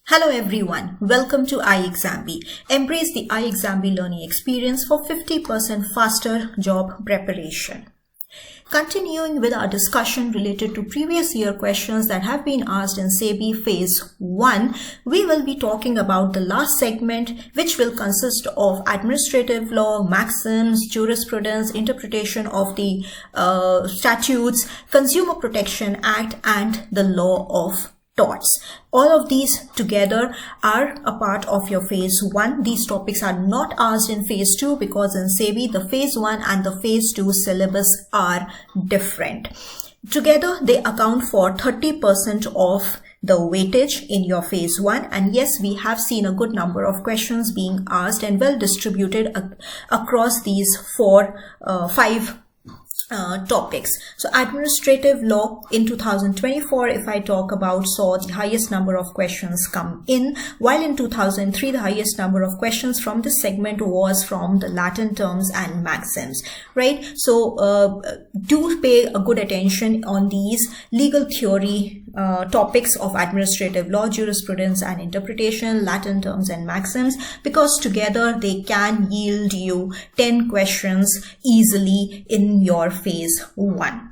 Hello everyone, welcome to iExamB. Embrace the iExamB learning experience for 50% faster job preparation. Continuing with our discussion related to previous year questions that have been asked in SEBI Phase 1, we will be talking about the last segment, which will consist of administrative law, maxims, jurisprudence, interpretation of the statutes, Consumer Protection Act, and the law of torts. All of these together are a part of your phase 1. These topics are not asked in phase 2 because in SEBI the phase 1 and the phase 2 syllabus are different. Together they account for 30% of the weightage in your phase 1, and yes, we have seen a good number of questions being asked and well distributed across these five topics. So administrative law in 2024, if I talk about, saw the highest number of questions come in, while in 2003 the highest number of questions from this segment was from the Latin terms and maxims, right? So do pay a good attention on these legal theory topics of administrative law, jurisprudence and interpretation, Latin terms and maxims, because together they can yield you 10 questions easily in your phase 1.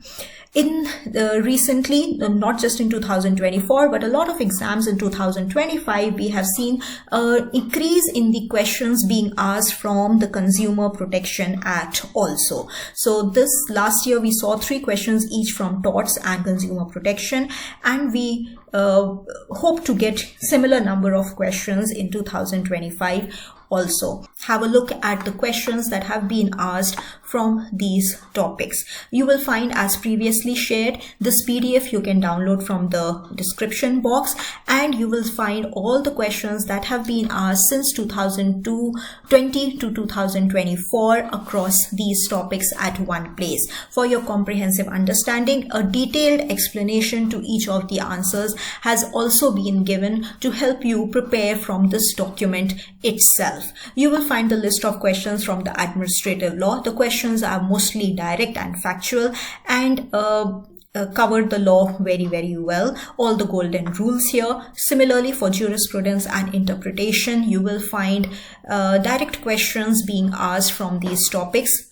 Recently, not just in 2024, but a lot of exams in 2025, we have seen an increase in the questions being asked from the Consumer Protection Act also. So this last year, we saw 3 questions each from torts and consumer protection, and we hope to get similar number of questions in 2025 also. Have a look at the questions that have been asked from these topics. You will find, as previously shared, this PDF you can download from the description box, and you will find all the questions that have been asked since 2020 to 2024 across these topics at one place. For your comprehensive understanding, a detailed explanation to each of the answers has also been given to help you prepare from this document itself. You will find the list of questions from the administrative law. The questions are mostly direct and factual and cover the law very well, all the golden rules here. Similarly, for jurisprudence and interpretation, you will find direct questions being asked from these topics.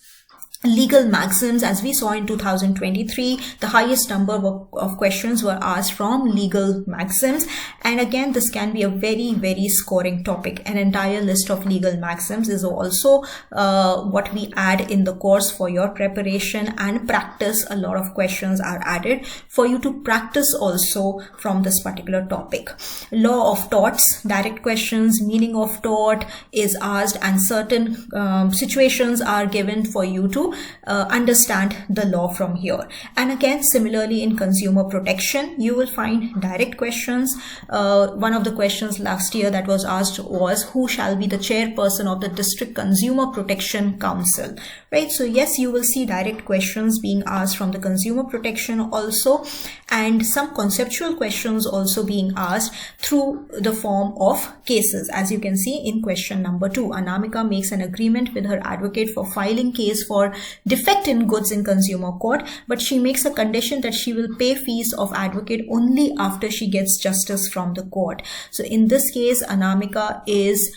Legal maxims, as we saw in 2023, the highest number of questions were asked from legal maxims, and again this can be a very scoring topic. An entire list of legal maxims is also what we add in the course for your preparation and practice. A lot of questions are added for you to practice also from this particular topic. Law of torts, direct questions, meaning of tort is asked, and certain situations are given for you to understand the law from here. And again, similarly in consumer protection, you will find direct questions. One of the questions last year that was asked was, who shall be the chairperson of the District Consumer Protection Council, right? So yes, you will see direct questions being asked from the consumer protection also, and some conceptual questions also being asked through the form of cases. As you can see in question number 2, Anamika makes an agreement with her advocate for filing case for defect in goods in consumer court, but she makes a condition that she will pay fees of advocate only after she gets justice from the court. So in this case, Anamika is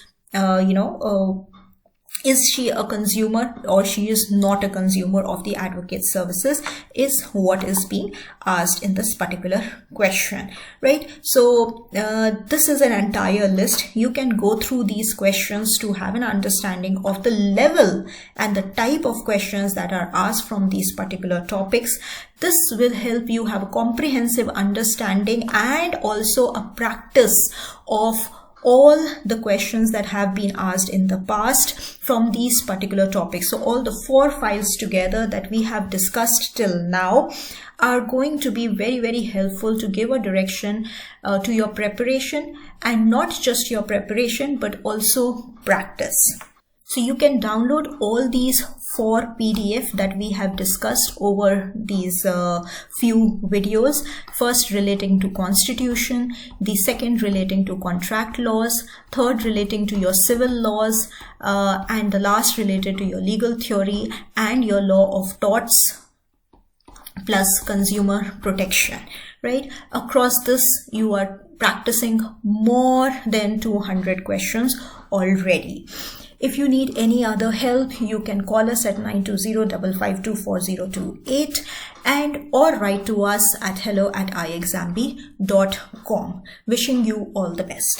is she a consumer or she is not a consumer of the advocate services, is what is being asked in this particular question, right? So this is an entire list. You can go through these questions to have an understanding of the level and the type of questions that are asked from these particular topics. This will help you have a comprehensive understanding and also a practice of all the questions that have been asked in the past from these particular topics. So all the 4 files together that we have discussed till now are going to be very helpful to give a direction to your preparation, and not just your preparation but also practice. So you can download all these 4 PDF that we have discussed over these few videos. First relating to constitution, the second relating to contract laws, third relating to your civil laws, and the last related to your legal theory and your law of torts plus consumer protection, right? Across this, you are practicing more than 200 questions already. If you need any other help, you can call us at 920-552-4028 and or write to us at hello@iexambi.com. Wishing you all the best.